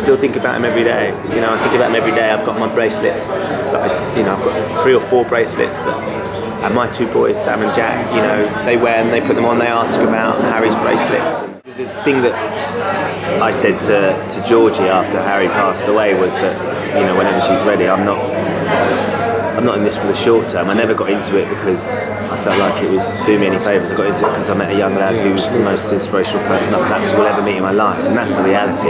still think about him every day. You know, I think about him every day. I've got my bracelets. I've got 3 or 4 bracelets that, and my 2 boys, Sam and Jack, you know, they wear them, they put them on, they ask about Harry's bracelets. And the thing that I said to Georgie after Harry passed away was that, you know, whenever she's ready, I'm not in this for the short term. I never got into it because I felt like it was doing me any favours. I got into it because I met a young lad who was the most inspirational person I perhaps will ever meet in my life, and that's the reality.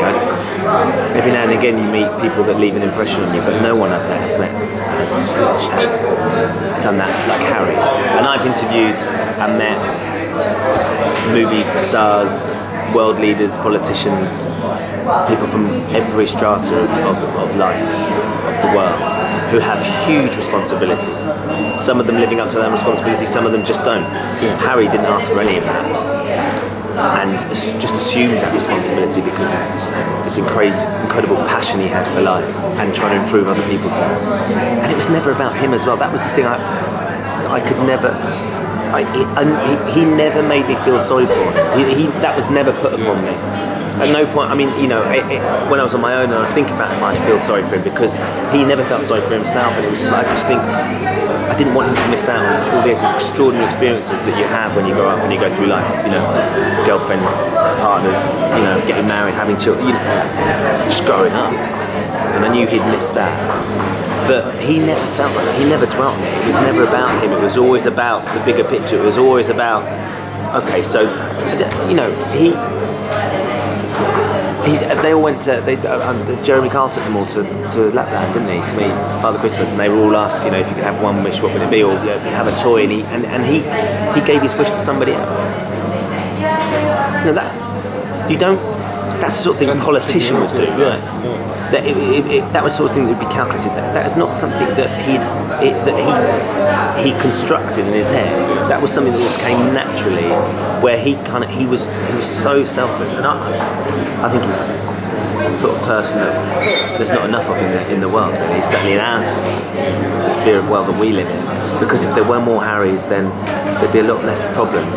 Every now and again you meet people that leave an impression on you, but no one up there has done that like Harry. And I've interviewed and met movie stars, world leaders, politicians, people from every strata of life, of the world, who have huge responsibility. Some of them living up to their responsibility, some of them just don't. Harry didn't ask for any of that, and just assumed that responsibility because of this incredible passion he had for life and trying to improve other people's lives. And it was never about him as well. That was the thing I could never... he never made me feel sorry for him. That was never put upon me. At no point, I mean, you know, when I was on my own and I'd think about him, I'd feel sorry for him because he never felt sorry for himself, and it was just, I just think I didn't want him to miss out on all these extraordinary experiences that you have when you grow up, when you go through life, you know, girlfriends, partners, you know, getting married, having children, you know, just growing up. And I knew he'd miss that. But he never felt like that. He never dwelt on it. It was never about him. It was always about the bigger picture. It was always about, okay, so, you know, they all went to, Jeremy Kyle took them all to Lapland, didn't he, to meet Father Christmas, and they were all asked, you know, if you could have one wish, what would it be, or you know, have a toy, and he gave his wish to somebody else. You know, that's the sort of thing a politician would do, right? That was the sort of thing that would be calculated. That is not something that he constructed in his head. That was something that just came naturally, where he was so selfless, and I think he's the sort of person that there's not enough of in the world. Really. He's certainly in the sphere of world that we live in. Because if there were more Harrys, then there'd be a lot less problems.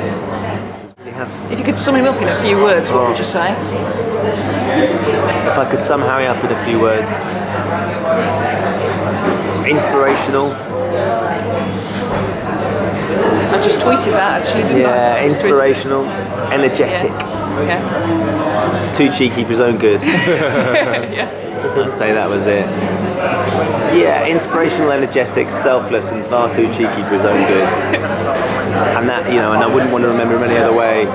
If you could sum him up in a few words, what would you say? If I could sum Harry up in a few words, inspirational. I just tweeted that actually, didn't I? Yeah, inspirational, energetic. Yeah. Too cheeky for his own good. Yeah. I'd say that was it. Yeah, inspirational, energetic, selfless, and far too cheeky for his own good. And that, you know, and I wouldn't want to remember him any other way.